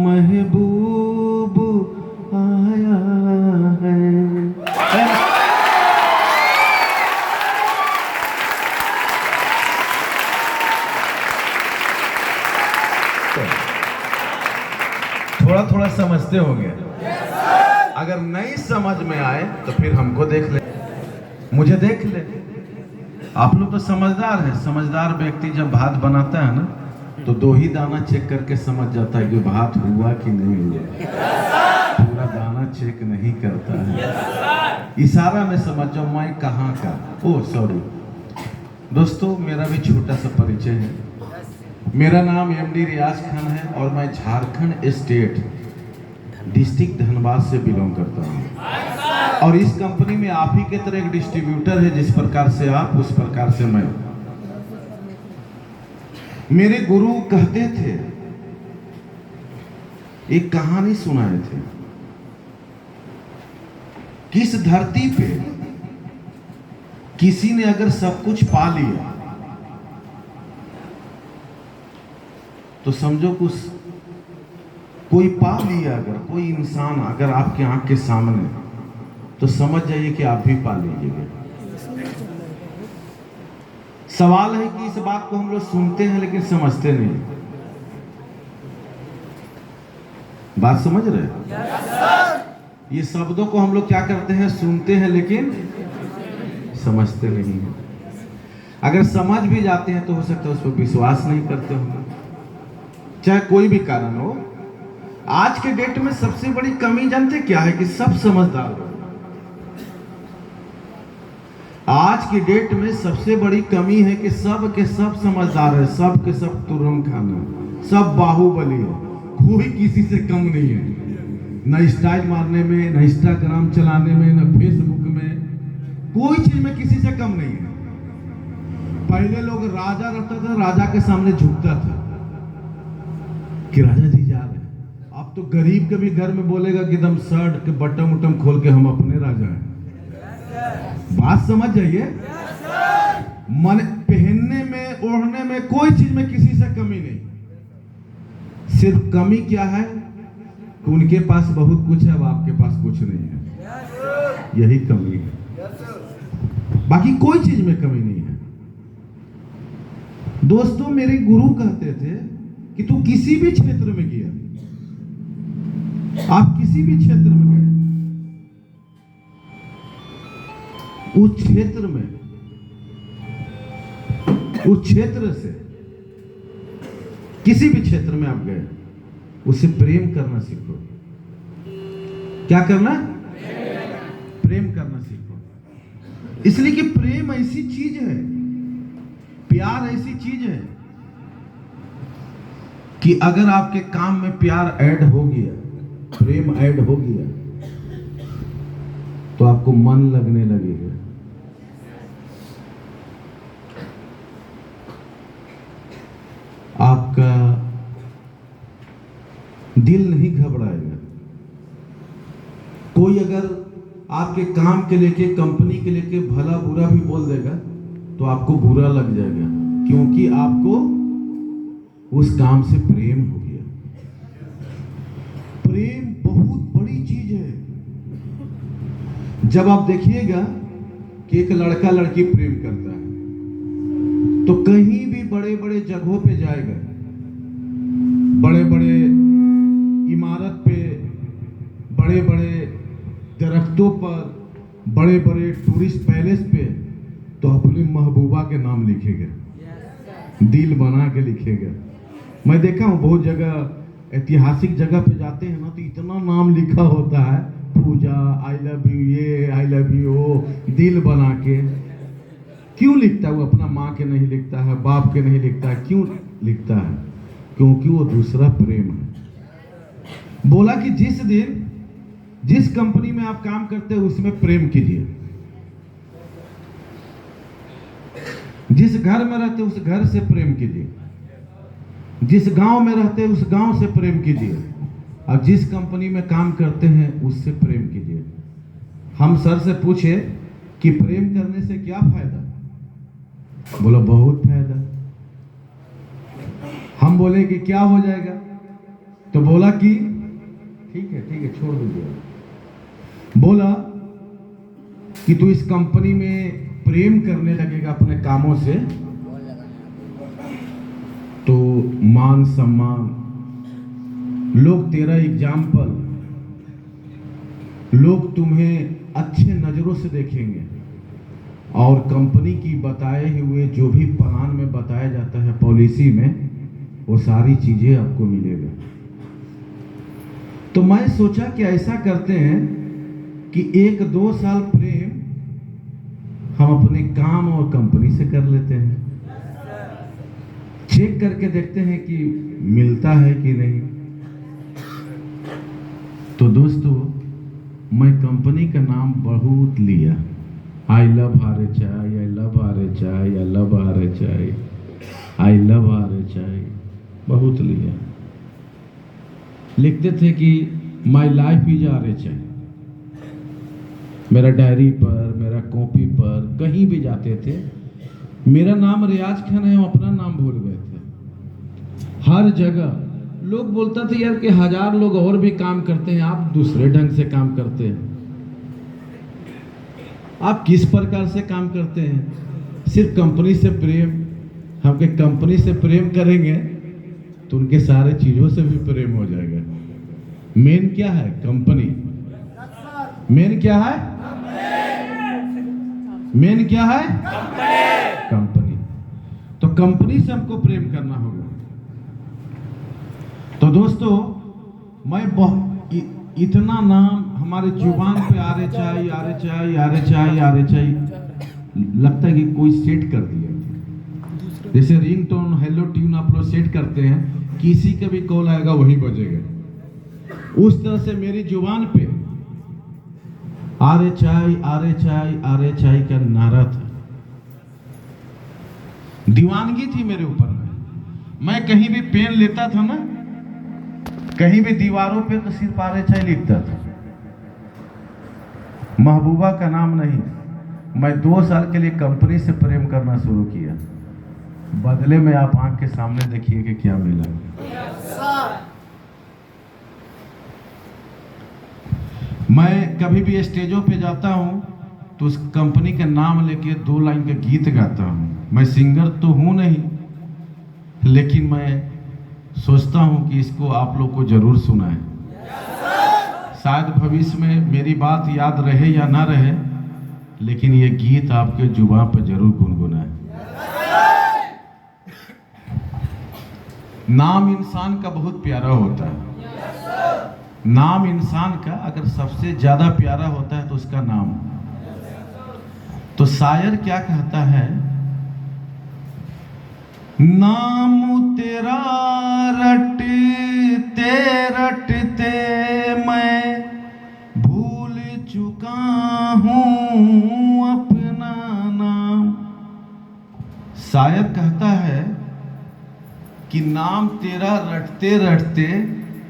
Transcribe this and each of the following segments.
महबूब आया है। थोड़ा थोड़ा समझते होंगे, अगर नहीं समझ में आए तो फिर हमको देख ले, मुझे देख ले। आप लोग तो समझदार हैं। समझदार व्यक्ति जब भात बनाता है ना तो 2 ही दाना चेक करके समझ जाता है कि भात हुआ कि नहीं हुआ। पूरा दाना चेक नहीं करता है, इशारा में समझ जाओ मैं कहाँ का। ओ सॉरी दोस्तों, मेरा भी छोटा सा परिचय है। मेरा नाम एमडी रियाज खान है और मैं झारखंड स्टेट डिस्ट्रिक्ट धनबाद से बिलोंग करता हूँ। और इस कंपनी में आप ही के तरह एक डिस्ट्रीब्यूटर है, जिस प्रकार से आप उस प्रकार से मैं। मेरे गुरु कहते थे, एक कहानी सुनाए थे, किस धरती पे किसी ने अगर सब कुछ पा लिया तो समझो कुछ कोई पा लिया, अगर कोई इंसान अगर आपके आंख के सामने, तो समझ जाइए कि आप भी पा लीजिएगा। सवाल है कि इस बात को हम लोग सुनते हैं लेकिन समझते नहीं। बात समझ रहे हैं? ये शब्दों को हम लोग क्या करते हैं, सुनते हैं लेकिन समझते नहीं हैं। अगर समझ भी जाते हैं तो हो सकता है उस पर विश्वास नहीं करते होंगे, चाहे कोई भी कारण हो। आज के डेट में सबसे बड़ी कमी जानते क्या है कि सब समझदार हो। आज की डेट में सबसे बड़ी कमी है कि सब के सब समझदार है, सब के सब तुरंत खाना, सब बाहुबली है, कोई किसी से कम नहीं है। न स्टाइल मारने में, न इंस्टाग्राम चलाने में, न फेसबुक में, कोई चीज में किसी से कम नहीं है। पहले लोग राजा रहता था, राजा के सामने झुकता था कि राजा जी जा रहे हैं। अब तो गरीब के भी घर में बोलेगा कि एकदम शर्ट के बटन उटम खोल के हम अपने राजा हैं। बात समझ जाइए। मन पहनने में, ओढ़ने में, कोई चीज में किसी से कमी नहीं। सिर्फ कमी क्या है कि उनके पास बहुत कुछ है, अब आपके पास कुछ नहीं है। यही कमी है, बाकी कोई चीज में कमी नहीं है। दोस्तों, मेरे गुरु कहते थे कि तू किसी भी क्षेत्र में गया, आप किसी भी क्षेत्र में गए, उस क्षेत्र में, उस क्षेत्र से, किसी भी क्षेत्र में आप गए, उससे प्रेम करना सीखो। क्या करना? प्रेम करना सीखो। इसलिए कि प्रेम ऐसी चीज है, प्यार ऐसी चीज है कि अगर आपके काम में प्यार ऐड हो गया, प्रेम ऐड हो गया, तो आपको मन लगने लगेगा। आपका दिल नहीं घबराएगा। कोई अगर आपके काम के लेके, कंपनी के लेके भला बुरा भी बोल देगा तो आपको बुरा लग जाएगा, क्योंकि आपको उस काम से प्रेम हो गया। प्रेम बहुत बड़ी चीज है। जब आप देखिएगा कि एक लड़का लड़की प्रेम करता है तो कहीं भी बड़े बड़े जगहों पे जाएगा, बड़े बड़े इमारत पे, बड़े बड़े दरख्तों पर, बड़े बड़े टूरिस्ट पैलेस पे, तो अपनी महबूबा के नाम लिखेगा, दिल बना के लिखेगा। मैं देखा हूँ बहुत जगह, ऐतिहासिक जगह पे जाते हैं ना तो इतना नाम लिखा होता है, पूजा, आई लव यू, ये आई लव यू, दिल बना के। क्यों लिखता है वो? अपना माँ के नहीं लिखता है, बाप के नहीं लिखता है। क्यों लिखता है? क्योंकि वो दूसरा प्रेम है। बोला कि जिस दिन जिस कंपनी में आप काम करते हो उसमें प्रेम कीजिए, जिस घर में रहते उस घर से प्रेम कीजिए, जिस गांव में रहते उस गांव से प्रेम कीजिए, और जिस कंपनी में काम करते हैं उससे प्रेम कीजिए। हम सर से पूछे कि प्रेम करने से क्या फायदा? बोला बहुत फायदा। हम बोले कि क्या हो जाएगा? तो बोला कि ठीक है छोड़ दीजिए। बोला कि तू इस कंपनी में प्रेम करने लगेगा अपने कामों से तो मान सम्मान, लोग तेरा एग्जाम्पल, लोग तुम्हें अच्छे नजरों से देखेंगे और कंपनी की बताए हुए जो भी प्लान में बताया जाता है पॉलिसी में, वो सारी चीजें आपको मिलेगा। तो मैं सोचा कि ऐसा करते हैं कि 1-2 साल प्रेम हम अपने काम और कंपनी से कर लेते हैं, चेक करके देखते हैं कि मिलता है कि नहीं। तो दोस्तों, मैं कंपनी का नाम बहुत लिया, I love RHI, I love RHI, I love RHI, I love RHI, बहुत लिया। लिखते थे कि माई लाइफ इज RHI, मेरा डायरी पर, मेरा कॉपी पर, कहीं भी जाते थे। मेरा नाम रियाज खान है, हम अपना नाम भूल गए थे। हर जगह लोग बोलता थे यार कि 1000 लोग और भी काम करते हैं, आप दूसरे ढंग से काम करते हैं। आप किस प्रकार से काम करते हैं? सिर्फ कंपनी से प्रेम, हमके कंपनी से प्रेम करेंगे तो उनके सारे चीजों से भी प्रेम हो जाएगा। मेन क्या है? कंपनी। मेन क्या है? मेन क्या है? कंपनी। तो कंपनी से हमको प्रेम करना होगा। तो दोस्तों, मैं इतना नाम हमारे जुबान पे RHI, RHI, RHI, RHI लगता है कि कोई सेट कर दिया। जैसे रिंगटोन, हेलो ट्यून आप लोग सेट करते हैं, किसी का भी कॉल आएगा वही बजेगा। उस तरह से मेरी जुबान पे RHI, RHI, RHI का नारा था। दीवानगी थी मेरे ऊपर में। मैं कहीं भी पेन लेता था ना, कहीं भी दीवारों पे तो सिर्फ RHI लिखता था, महबूबा का नाम नहीं। मैं 2 साल के लिए कंपनी से प्रेम करना शुरू किया। बदले में आप आंख के सामने देखिए कि क्या मिला। मैं कभी भी स्टेजों पे जाता हूं तो उस कंपनी का नाम लेके 2 लाइन का गीत गाता हूं। मैं सिंगर तो हूं नहीं, लेकिन मैं सोचता हूं कि इसको आप लोग को जरूर सुनाएं। शायद भविष्य में मेरी बात याद रहे या ना रहे, लेकिन ये गीत आपके जुबान पर जरूर गुनगुनाएं। नाम इंसान का बहुत प्यारा होता है। नाम इंसान का अगर सबसे ज्यादा प्यारा होता है तो उसका नाम। तो शायर क्या कहता है? नाम तेरा रटते रटते मैं भूल चुका हूँ अपना नाम। शायर कहता है कि नाम तेरा रटते रटते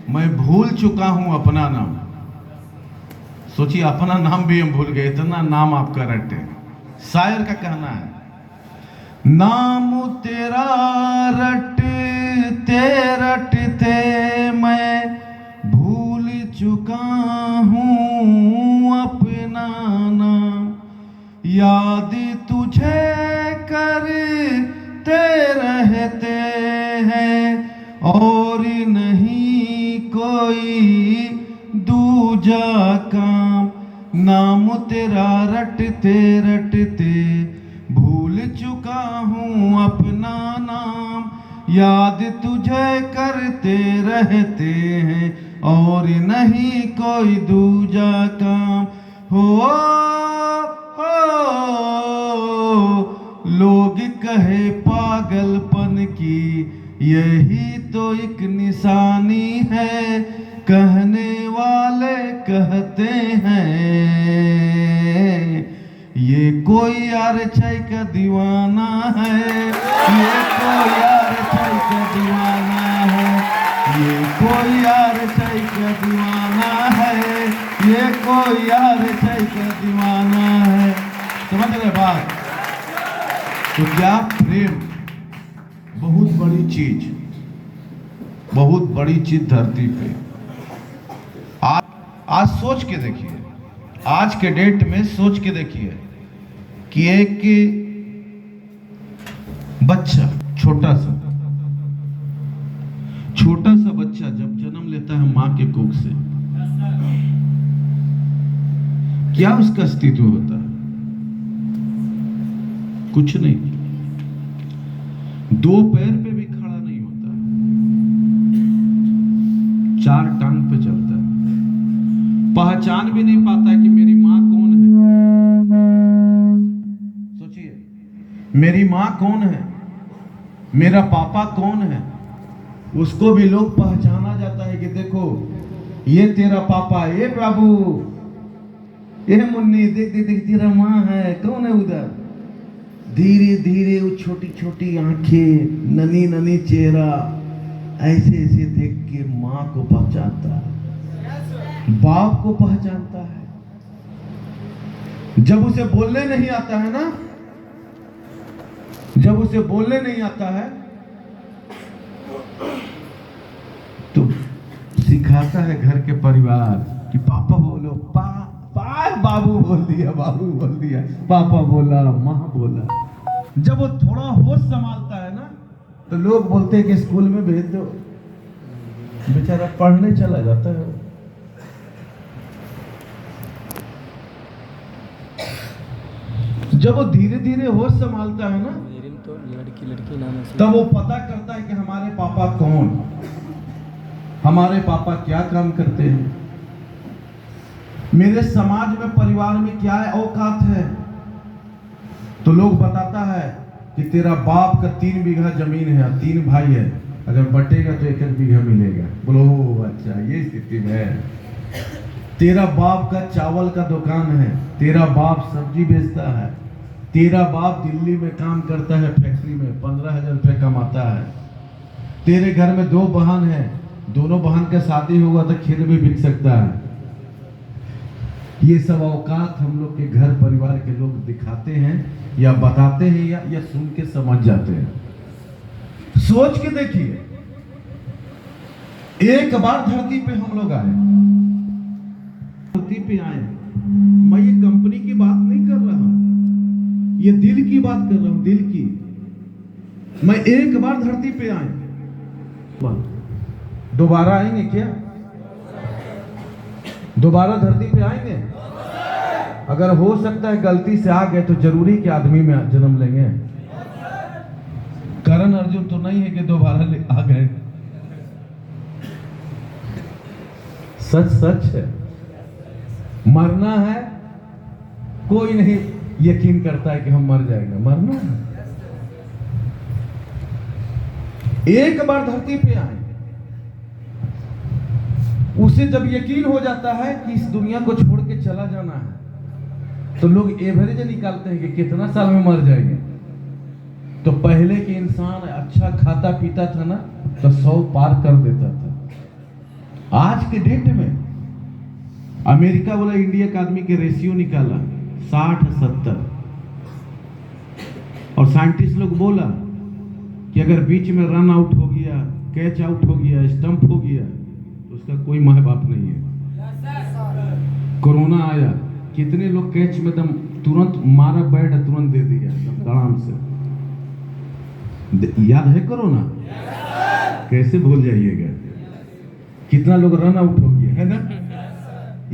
मैं भूल चुका हूं अपना नाम। सोचिए, अपना नाम भी हम भूल गए, इतना नाम आपका रटे। शायर का कहना है, नाम तेरा रटते रटते मैं भूल चुका हूं अपना नाम। याद तुझे करते रहते हैं और नहीं कोई दूजा काम। नाम तेरा रटते रटते भूल चुका हूँ अपना नाम। याद तुझे करते रहते हैं और नहीं कोई दूजा काम। हो लोग कहे पागलपन की यही तो एक निशानी है, कहने वाले कहते हैं ये कोई RHI का दीवाना है, ये कोई RHI का दीवाना है, ये कोई RHI का दीवाना है, ये कोई RHI का दीवाना है। समझ गए बात? तो क्या प्रेम बहुत बड़ी चीज। बहुत बड़ी चीज धरती पे। आज सोच के देखिए, आज के डेट में सोच के देखिए कि एक बच्चा छोटा सा बच्चा जब जन्म लेता है मां के कोख से, क्या उसका अस्तित्व होता है? कुछ नहीं। दो पैर पे भी खड़ा नहीं होता, चार टांग पे चलता है, पहचान भी नहीं पाता कि मेरी मां कौन है। सोचिए, मेरी मां कौन है, मेरा पापा कौन है। उसको भी लोग पहचाना जाता है कि देखो ये तेरा पापा, ये बाबू, ये मुन्नी, देख देख देख तेरा मां है, कौन है उधर। धीरे धीरे वो छोटी छोटी आंखें, ननी ननी चेहरा, ऐसे ऐसे देख के मां को पहचानता है, बाप को पहचानता है। जब उसे बोलने नहीं आता है ना, जब उसे बोलने नहीं आता है तो सिखाता है घर के परिवार कि पापा बोलो, बाबू बोल दिया, बाबू बोल दिया, पापा बोला, माँ बोला। जब वो थोड़ा होश संभालता है ना तो लोग बोलते हैं कि स्कूल में भेज दो, बेचारा पढ़ने चला जाता है। जब वो धीरे धीरे होश संभालता है ना तो लड़की नाम है, तब वो पता करता है कि हमारे पापा कौन, हमारे पापा क्या काम करते हैं, मेरे समाज में परिवार में क्या औकात है। तो लोग बताता है कि तेरा बाप का 3 बीघा जमीन है, 3 भाई है, अगर बटेगा तो 1 बीघा मिलेगा। बोलो अच्छा, ये स्थिति में है। तेरा बाप का चावल का दुकान है, तेरा बाप सब्जी बेचता है, तेरा बाप दिल्ली में काम करता है, फैक्ट्री में 15,000 रुपये कमाता है। तेरे घर में 2 बहन है, दोनों बहन का शादी होगा तो खेत भी बिक सकता है। ये सब औकात हम लोग के घर परिवार के लोग दिखाते हैं या बताते हैं या सुन के समझ जाते हैं। सोच के देखिए, एक बार धरती पे हम लोग आए, धरती पे आए, मैं ये कंपनी की बात नहीं कर रहा हूं, ये दिल की बात कर रहा हूं, दिल की। मैं एक बार धरती पे आए, दोबारा आएंगे क्या? दोबारा धरती पे आएंगे? अगर हो सकता है गलती से आ गए तो जरूरी कि आदमी में जन्म लेंगे। करण अर्जुन तो नहीं है कि दोबारा आ गए। सच सच है, मरना है, कोई नहीं यकीन करता है कि हम मर जाएंगे, मरना है। एक बार धरती पे आए, उसे जब यकीन हो जाता है कि इस दुनिया को छोड़ के चला जाना है तो लोग एवरेज निकालते हैं कि कितना साल में मर जाएंगे। तो पहले के इंसान अच्छा खाता पीता था ना तो 100 पार कर देता था। आज के डेट में अमेरिका बोला इंडिया का आदमी के रेशियो निकाला 60-70, और साइंटिस्ट लोग बोला कि अगर बीच में रन आउट हो गया, कैच आउट हो गया, स्टंप हो गया तो उसका कोई माँ बाप नहीं है। कोरोना आया, कितने लोग कैच में दम तुरंत मारा, बैट तुरंत दे दिया आराम से। याद है कोरोना? कैसे भूल जाइएगा। कितना लोग रन आउट हो गया है ना,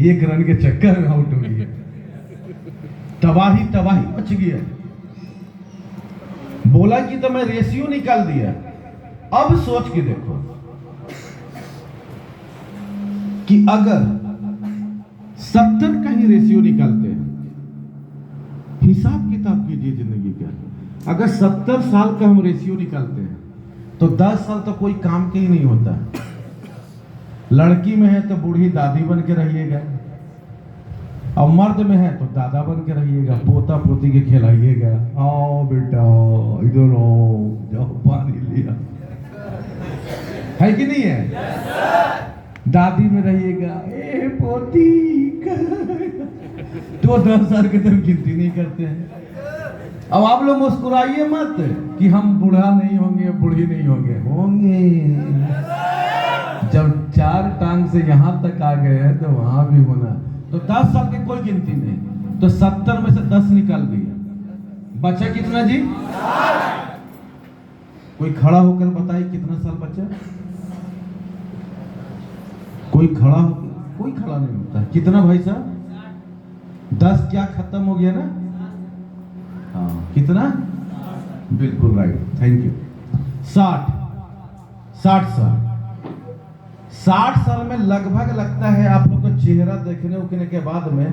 1 रन के चक्कर में आउट हो गया, तबाही तबाही मच गया। बोला कि तो मैं रेशियो निकाल दिया। अब सोच के देखो कि अगर 70 का ही रेशियो निकालते हैं, हिसाब किताब कीजिए जिंदगी का। अगर 70 साल का हम रेशियो निकालते हैं तो 10 साल तो कोई काम के ही नहीं होता। लड़की में है तो बूढ़ी दादी बन के रहिएगा, और मर्द में है तो दादा बन के रहिएगा, पोता पोती के खिलाइएगा, आओ बेटा इधर आओ, जाओ पानी लिया, है कि नहीं है? दादी में रहिएगा, ए पोती 10 साल के तक गिनती नहीं करते हैं। अब आप लोग मुस्कुराइए मत कि हम बूढ़ा नहीं होंगे, बूढ़ी नहीं होंगे, होंगे। जब 4 टांग से यहां तक आ गए हैं तो वहां भी होना। तो 10 साल की कोई गिनती नहीं, तो 70 में से 10 निकाल दिया, बचा कितना जी? कोई खड़ा होकर बताइए कितना साल बचा? कोई खड़ा होकर, कोई खड़ा नहीं होता। कितना भाई साहब? 10 क्या खत्म हो गया ना? हाँ, कितना? बिल्कुल राइट, थैंक यू। 60 साल। 60 साल में लगभग लगता है आप लोग को चेहरा देखने उकने के बाद में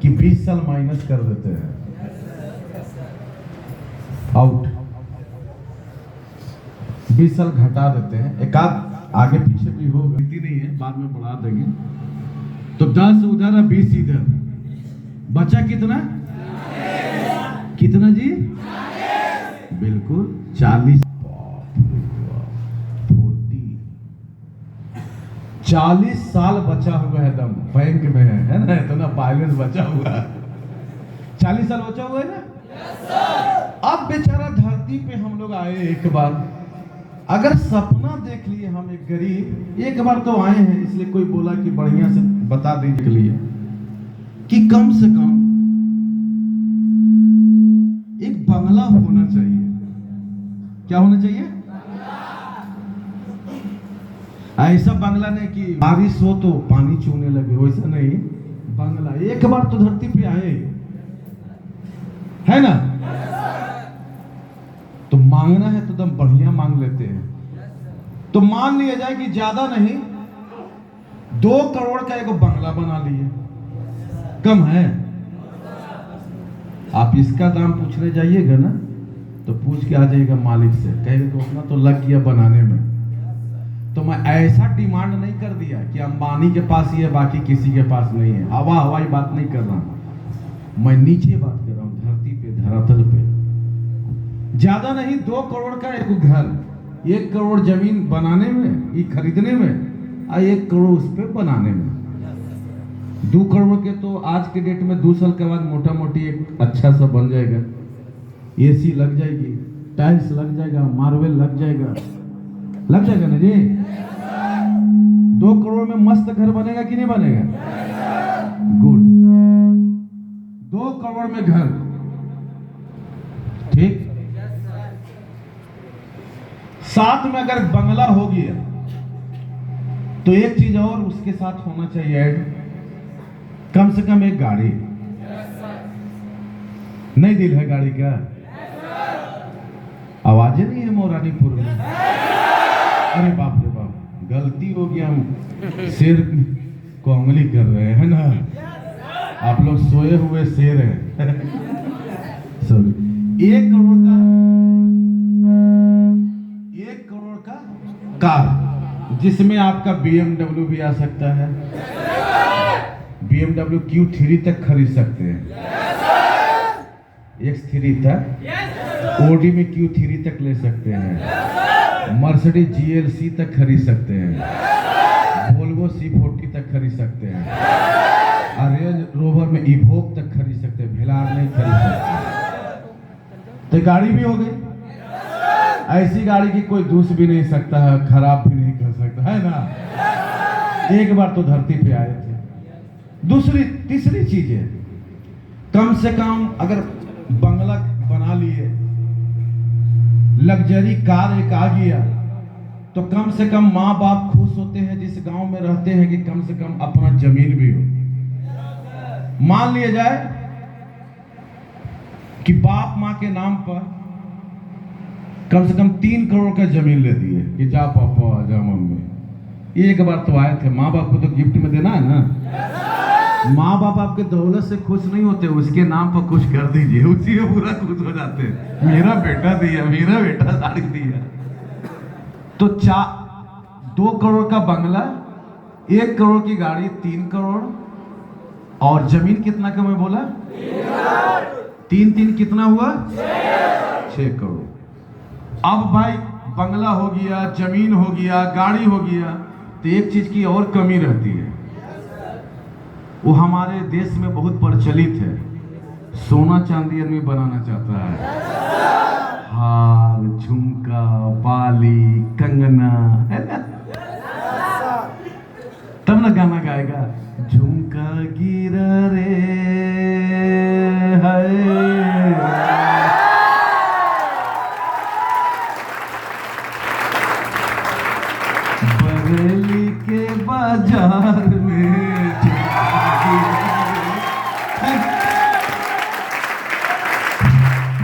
कि 20 साल माइनस कर देते हैं, आउट। 20 साल घटा देते हैं, एक आध आगे पीछे भी होगा, इतनी नहीं है, बाद में बढ़ा देंगे। तो 10 उधर और 20 इधर, बचा कितना? कितना जी? बिल्कुल 40। 40 साल बचा हुआ है, दम बैंक में है ना, इतना बैलेंस बचा हुआ है। 40 साल बचा हुआ है ना। अब बेचारा धरती पे हम लोग आए एक बार, अगर सपना देख लिए हम, एक गरीब एक बार तो आए हैं, इसलिए कोई बोला कि बढ़िया से बता दीजिए के लिए कि कम से कम एक बंगला होना चाहिए। क्या होना चाहिए? ऐसा बंगला नहीं कि बारिश हो तो पानी चूने लगे, वैसा नहीं, बंगला। एक बार तो धरती पे आए है ना, तो मांगना है तो एकदम बढ़िया मांग लेते हैं। तो मान लिया जाए कि ज्यादा नहीं, 2 करोड़ का एक बंगला बना लिए, कम है? आप इसका दाम पूछने जाइएगा ना तो पूछ के आ जाइएगा मालिक से, कहेगा तो उतना तो लग गया बनाने में। तो मैं ऐसा डिमांड नहीं कर दिया कि अंबानी के पास ही है बाकी किसी के पास नहीं है, हवाई बात नहीं कर रहा हूं, मैं नीचे बात कर रहा हूं, धरती पे, धरातल पे। ज्यादा नहीं, 2 करोड़ का एक घर, 1 करोड़ जमीन बनाने में, ये खरीदने में, और 1 करोड़ उस पे बनाने में। 2 करोड़ के तो आज के डेट में 2 साल के बाद मोटा मोटी एक अच्छा सा बन जाएगा, एसी लग जाएगी, टाइल्स लग जाएगा, मार्बल लग जाएगा ना जी। 2 करोड़ में मस्त घर बनेगा कि नहीं बनेगा? गुड। 2 करोड़ में घर, ठीक। साथ में अगर बंगला हो गया तो एक चीज और उसके साथ होना चाहिए ऐड, कम से कम एक गाड़ी। नहीं दिल है गाड़ी का? आवाजें नहीं है मोरानीपुर में। अरे बाप रे बाप, गलती हो गया, हम शेर को उंगली कर रहे हैं ना, आप लोग सोए हुए शेर हैं। सॉरी। 1 करोड़ का कार, जिसमें आपका BMW भी आ सकता है, BMW Q3 तक खरीद सकते हैं, X3 तक, Audi में Q3 तक ले सकते हैं, मर्सिडीज GLC तक खरीद सकते हैं, वोल्वो C40 तक खरीद सकते हैं, रेंज रोवर में इवोक तक खरीद सकते हैं, वेलार नहीं खरीद सकते। तो गाड़ी भी हो गई। ऐसी गाड़ी की कोई दूस भी नहीं सकता है, खराब भी नहीं कर सकता है ना। एक बार तो धरती पे आए थे। तीसरी चीज है, कम से कम अगर बंगला बना लिए, लग्जरी कार एक आ गया, तो कम से कम माँ बाप खुश होते हैं जिस गांव में रहते हैं कि कम से कम अपना जमीन भी हो। मान लिया जाए कि बाप माँ के नाम पर कम से कम 3 करोड़ का जमीन ले दिए कि जा पापा जा मम्मी। एक बार तो आए थे, माँ बाप को तो गिफ्ट में देना है ना। माँ बाप आपके दौलत से खुश नहीं होते, उसके नाम पर कुछ कर दीजिए, उसी में पूरा खुश हो जाते हैं। मेरा बेटा दिया, मेरा बेटा साड़ी दिया। तो 2 करोड़ का बंगला, 1 करोड़ की गाड़ी, 3 करोड़, और जमीन कितना का मैं बोला? 3 कितना हुआ? 6 करोड़। अब भाई बंगला हो गया, जमीन हो गया, गाड़ी हो गया, तो एक चीज की और कमी रहती है, वो हमारे देश में बहुत प्रचलित है, सोना चांदी आदमी बनाना चाहता है, हार, झुमका, बाली, कंगना, है ना। तब ना गाना गाएगा, झुमका गिरा रे है। बरेली के बाजार में झुमका गिरा रे।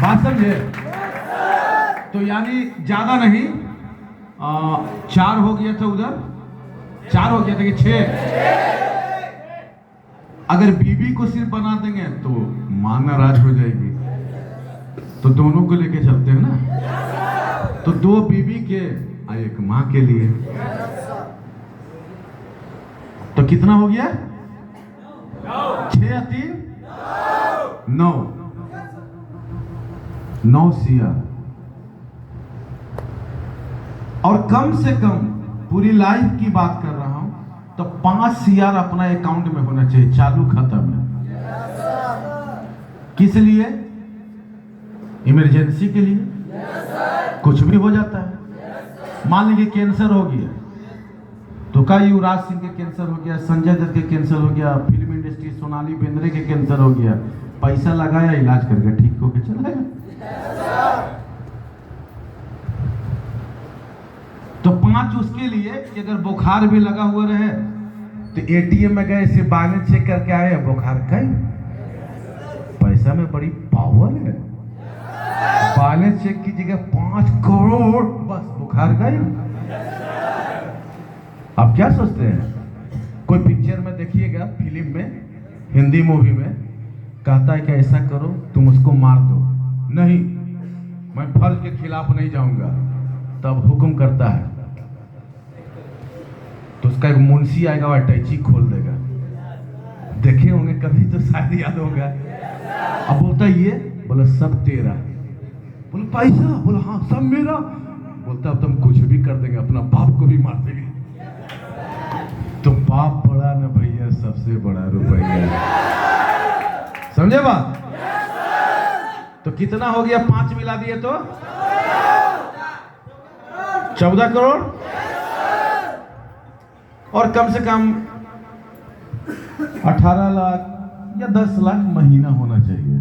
बात समझे? तो यानी ज्यादा नहीं, 4 हो गया था उधर, 4 हो गया था कि 6। अगर बीबी को सिर्फ बना देंगे तो मां नाराज हो जाएगी, तो दोनों को लेके चलते हैं ना। तो 2 बीबी के और 1 मां के लिए, तो कितना हो गया? 6 या 3 9 9 सिया। और कम से कम पूरी लाइफ की बात कर रहा हूं तो 5 सीआर अपना अकाउंट में होना चाहिए, चालू खाता में। किस लिए? इमरजेंसी के लिए। कुछ भी हो जाता है। मान लीजिए कैंसर हो गया, तो का युवराज सिंह के कैंसर हो गया, संजय दत्त के कैंसर हो गया, फिल्म इंडस्ट्री सोनाली बेंद्रे के कैंसर हो गया, पैसा लगाया, इलाज करके ठीक होके चला गया। तो 5 उसके लिए कि अगर बुखार भी लगा हुआ रहे तो एटीएम में गए, सिर्फ बैलेंस चेक करके आए, बुखार कहीं। पैसा में बड़ी पावर है। बैलेंस चेक कीजिएगा 5 करोड़, बस बुखार गई। आप क्या सोचते हैं? कोई पिक्चर में देखिएगा, फिल्म में, हिंदी मूवी में कहता है कि ऐसा करो तुम उसको मार दो, नहीं मैं फल के खिलाफ नहीं जाऊंगा, तब हुक्म करता है तो उसका एक मुंशी आएगा, वह अटैची खोल देगा। देखे होंगे कभी तो शायद याद होगा। अब बोलता ये, बोला सब तेरा, बोला पैसा, बोला हाँ सब मेरा, बोलता अब तुम कुछ भी कर देंगे, अपना बाप को भी मार देंगे। तो बाप बड़ा ना भैया, सबसे बड़ा रुपया। समझे बात? तो कितना हो गया? 5 मिला दिए तो 14 करोड़। और कम से कम 18 लाख या 10 लाख महीना होना चाहिए।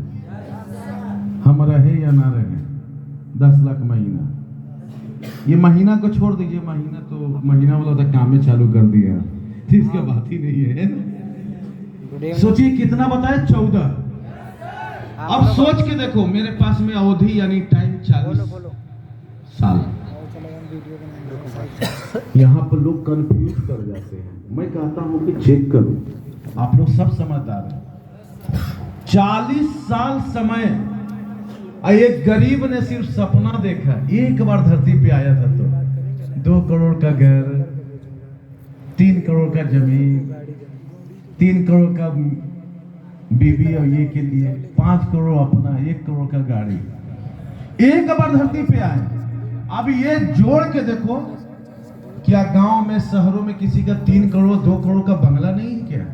हम रहे या ना रहे, 10 लाख महीना। ये महीना को छोड़ दीजिए, महीना तो महीना वाला तो काम में चालू कर दिया, तो इसका बात ही नहीं है। सोचिए कितना बताए? 14। अब सोच के देखो, मेरे पास में अवधि यानी टाइम 40 साल। यहाँ पर लोग कंफ्यूज कर जाते हैं। मैं कहता हूँ कि चेक करो, आप लोग सब समझदार हैं। 40 साल समय, एक गरीब ने सिर्फ सपना देखा, एक बार धरती पे आया था तो 2 करोड़ का घर, 3 करोड़ का जमीन, 3 करोड़ का बीबी और ये के लिए, 5 करोड़ अपना, 1 करोड़ का गाड़ी। एक बार धरती पे आए। अब ये जोड़ के देखो, क्या गांव में, शहरों में किसी का 3 करोड़ 2 करोड़ का बंगला नहीं है क्या?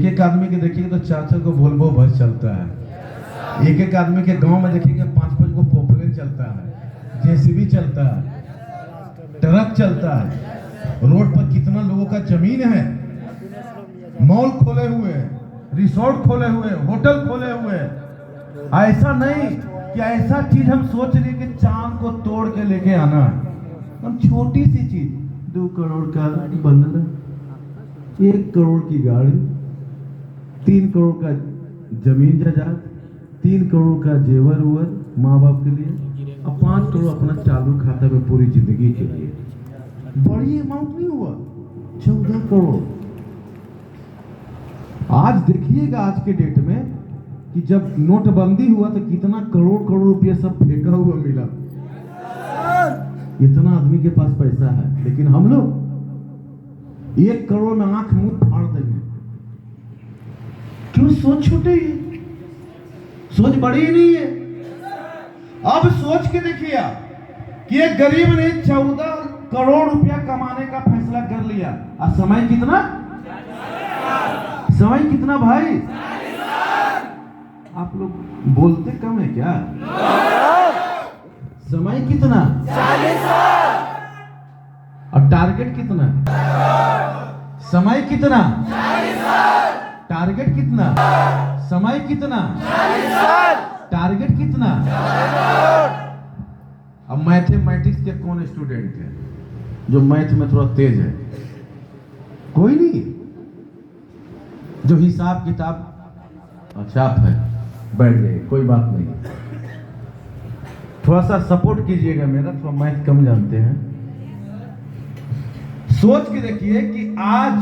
एक आदमी के देखिए तो 4 को वोल्वो बस चलता है। एक आदमी के गांव में देखेंगे 5 को पॉपुलर चलता है, जेसीबी चलता है, ट्रक चलता है। रोड पर कितना लोगों का जमीन है, मॉल खोले हुए, रिसोर्ट खोले हुए, होटल खोले हुए। ऐसा नहीं कि ऐसा चीज हम सोच रहे कि चांद को तोड़ के लेके आना है। हम छोटी सी चीज, 2 करोड़ का बंगला, 1 करोड़ की गाड़ी, 3 करोड़ का जमीन जायदाद, 3 करोड़ का जेवर उवर माँ बाप के लिए, और 5 करोड़ अपना चालू खाता में पूरी जिंदगी के लिए। बड़ी अमाउंट नहीं हुआ? 14 करोड़। आज देखिएगा, आज के डेट में कि जब नोटबंदी हुआ तो कितना करोड़ करोड़ रुपया सब फेंका हुआ मिला। इतना आदमी के पास पैसा है, लेकिन हम लोग 1 करोड़ में आंख मुंह फाड़ देंगे। क्यों? सोच छोटी है, सोच बड़ी ही नहीं है। अब सोच के देखिए कि एक गरीब ने 14 करोड़ रुपया कमाने का फैसला कर लिया, और समय कितना? समय कितना भाई? आप लोग बोलते कम है क्या? समय कितना? और टारगेट कितना, समय कितना, टारगेट कितना, समय कितना, टारगेट कितना। अब मैथमेटिक्स के कौन स्टूडेंट है जो मैथ में थोड़ा तेज है? कोई नहीं। जो हिसाब किताब अच्छा है, बैठ जाइए, कोई बात नहीं। थोड़ा सा सपोर्ट कीजिएगा मेरा, थोड़ा मैथ कम जानते हैं। सोच के देखिए कि आज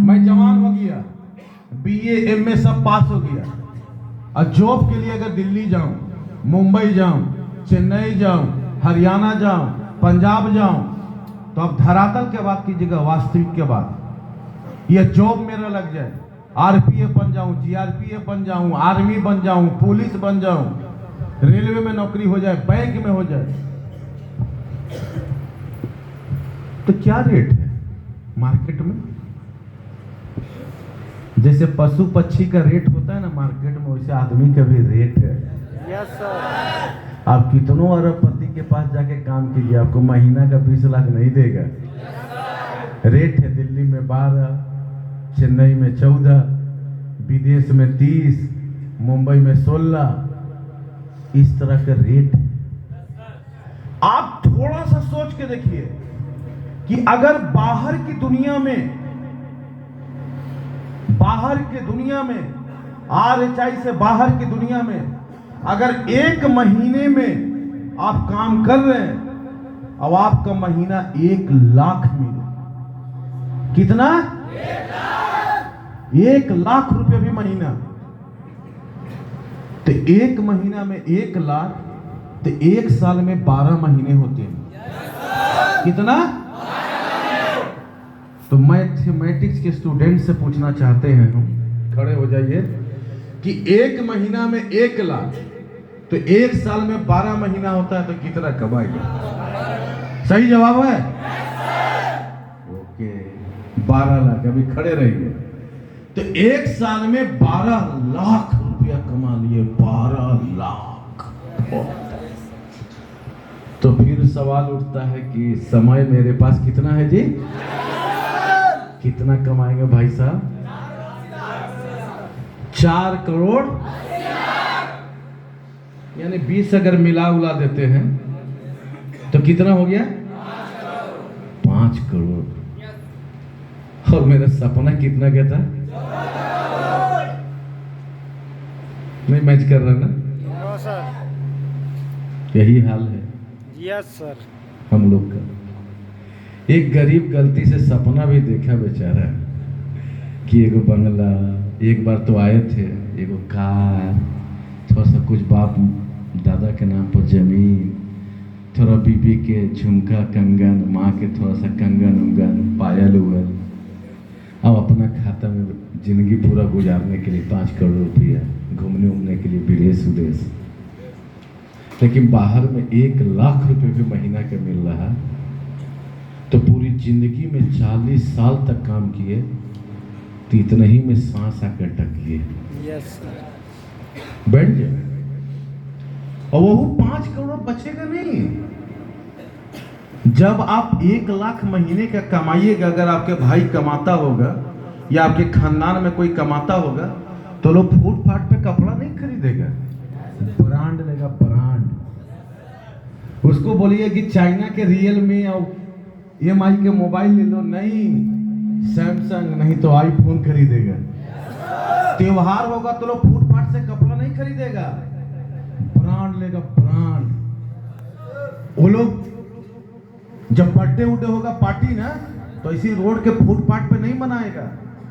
मैं जवान हो गया, बीए एमए सब पास हो गया, और जॉब के लिए अगर दिल्ली जाऊं, मुंबई जाऊं, चेन्नई जाऊं, हरियाणा जाऊं, पंजाब जाऊं, तो अब धरातल के बात कीजिएगा, वास्तविक के बात, ये जॉब मेरा लग जाए, आरपीएफ बन जाऊं, जीआरपीएफ बन जाऊं, आर्मी बन जाऊं, पुलिस बन जाऊं, रेलवे में नौकरी हो जाए, बैंक में हो जाए, तो क्या रेट है मार्केट में? जैसे पशु पक्षी का रेट होता है ना मार्केट में, वैसे आदमी का भी रेट है। Yes sir. आप कितनों अरबपति के पास जाके काम कीजिए, आपको महीना का 20 लाख नहीं देगा। रेट है दिल्ली में 12, चेन्नई में 14, विदेश में 30, मुंबई में 16, इस तरह का रेट है। आप थोड़ा सा सोच के देखिए कि अगर बाहर की दुनिया में आरएचआई से बाहर की दुनिया में अगर एक महीने में आप काम कर रहे हैं, अब आपका महीना 1 लाख मिले, कितना? 1 लाख रुपए भी महीना। तो एक महीना में 1 लाख, तो 1 साल में 12 महीने होते हैं, कितना? तो मैथमेटिक्स के स्टूडेंट से पूछना चाहते हैं हम, खड़े हो जाइए, कि एक महीना में 1 लाख, तो 1 साल में 12 महीना होता है, तो कितना कमाएगा? सही जवाब है? ओके, 12 लाख। अभी खड़े रहिए। तो 1 साल में 12 लाख रुपया कमा लिए, 12 लाख। तो फिर सवाल उठता है कि समय मेरे पास कितना है जी? कितना कमाएंगे भाई साहब? 4 करोड़, यानी 20 अगर मिला उला देते हैं तो कितना हो गया? 5 करोड़। और मेरा सपना कितना क्या था? नहीं मैच कर रहा ना? यही हाल है। Yes sir. हम लोग का एक गरीब गलती से सपना भी देखा बेचारा कि एगो बंगला, एक बार तो आए थे, एगो कार, थोड़ा सा कुछ बाप दादा के नाम पर जमीन, थोड़ा बीबी के झुमका कंगन, माँ के थोड़ा सा कंगन उंगन, पायल उगल, अब अपना खाता में जिंदगी पूरा गुजारने के लिए 5 करोड़ रुपया, घूमने उमने के लिए विदेश उदेश। लेकिन बाहर में 1 लाख रुपए भी महीना का मिल रहा, तो पूरी जिंदगी में 40 साल तक काम किए, तो इतना ही में सांस आकर टकिए। Yes sir. बैठ जाए, और वो 5 करोड़ बचेगा नहीं। जब आप 1 लाख महीने का कमाइएगा, अगर आपके भाई कमाता होगा या आपके खानदान में कोई कमाता होगा, तो लोग फुटपाथ पे कपड़ा नहीं खरीदेगा, ब्रांड लेगा, ब्रांड। उसको बोलिए कि चाइना के रियलमी और EMI के मोबाइल ले लो, नहीं सैमसंग, नहीं तो आईफोन खरीदेगा। त्योहार होगा तो लोग फुटपाथ से कपड़ा नहीं खरीदेगा, ब्रांड लेगा, ब्रांड। वो लोग जब बर्थडे उडे होगा पार्टी ना, तो इसी रोड के फुटपाथ पे नहीं मनाएगा,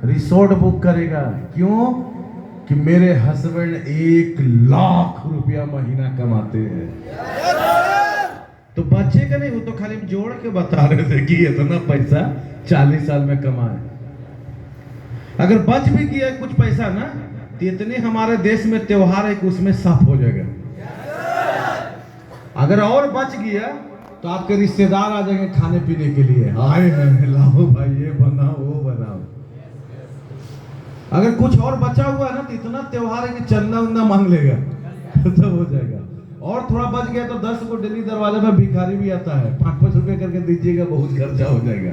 रिसोर्ट बुक करेगा। क्यों? कि मेरे हस्बैंड 1 लाख रुपया महीना कमाते हैं। तो बचेगा नहीं, वो तो खाली जोड़ के बता रहे थे कि इतना पैसा 40 साल में कमाए। अगर बच भी गया कुछ पैसा ना, तो इतने हमारे देश में त्योहार है कि उसमें साफ हो जाएगा। अगर और बच गया तो आपके रिश्तेदार आ जाएंगे खाने पीने के लिए, आए हैं लाओ भाई, ये बनाओ वो बनाओ। अगर कुछ और बचा हुआ है ना, तो इतना त्योहार है कि चंदा उंदा मांग लेगा, खत्म हो जाएगा। और थोड़ा बच गया तो 10 को डेली दरवाजे पे भिखारी भी आता है, 5-5 रुपए करके दीजिएगा, बहुत खर्चा हो जाएगा।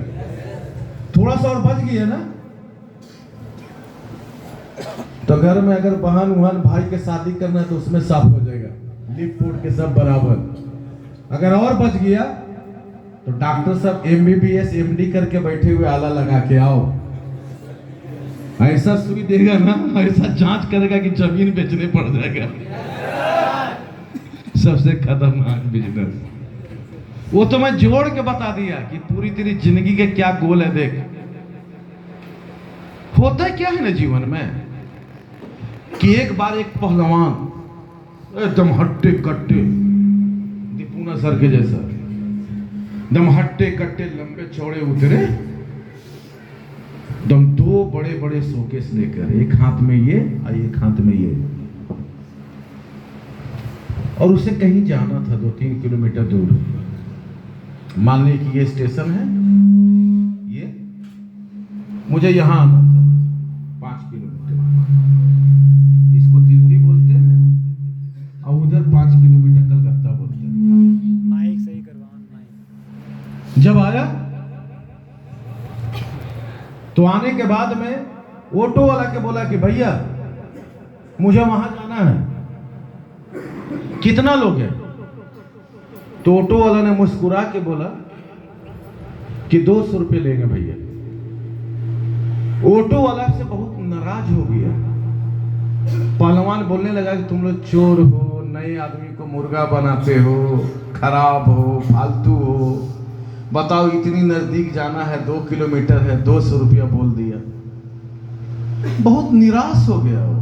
थोड़ा सा और बच गया ना, तो घर में अगर बहन वहन भाई के शादी करना है तो उसमें साफ हो जाएगा, लिप पोट के सब बराबर। अगर और बच गया तो डॉक्टर साहब MBBS MD करके बैठे हुए आला लगा के आओ, ऐसा सुई देगा ना, ऐसा जांच करेगा कि जमीन बेचने पड़ जाएगा। सबसे खतरनाक बिजनेस। वो तो मैं जोड़ के बता दिया कि पूरी तेरी जिंदगी के क्या गोल है। देख, होता क्या है ना जीवन में कि एक बार एक पहलवान एकदम हट्टे कट्टे, दीपूना सर के जैसा, एकदम हट्टे कट्टे लंबे चौड़े उतरे, एकदम 2 बड़े बड़े शोकेस लेकर, एक हाथ में ये और एक हाथ में ये, और उसे कहीं जाना था 2-3 किलोमीटर दूर। मान ली कि ये स्टेशन है, ये मुझे यहां आना था 5 किलोमीटर, इसको दिल्ली बोलते हैं और उधर 5 किलोमीटर कलकत्ता बोलते हैं। माइक सही करवाओ, माइक। जब आया तो आने के बाद में ऑटो वाला के बोला कि भैया मुझे वहां जाना है, कितना लोग हैं? तो ऑटो वाला ने मुस्कुरा के बोला कि 200 रुपये लेंगे भैया। ऑटो वाला से बहुत नाराज हो गया। पहलवान बोलने लगा कि तुम लोग चोर हो, नए आदमी को मुर्गा बनाते हो, खराब हो, फालतू हो, बताओ इतनी नजदीक जाना है, 2 किलोमीटर है, 200 रुपया बोल दिया। बहुत निराश हो गया वो,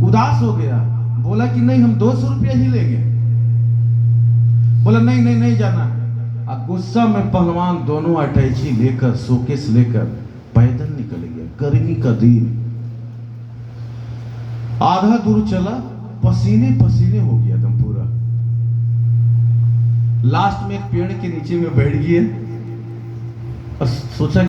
उदास हो गया, बोला कि नहीं हम 200 रुपया ही लेंगे। बोला नहीं नहीं नहीं जाना। अब गुस्सा में पहलवान दोनों अटैची लेकर, शोकेस लेकर पैदल निकल गया। गर्मी का दिन, आधा दूर चला, पसीने पसीने हो गया एकदम पूरा। लास्ट में एक पेड़ के नीचे में बैठ गया और सोचा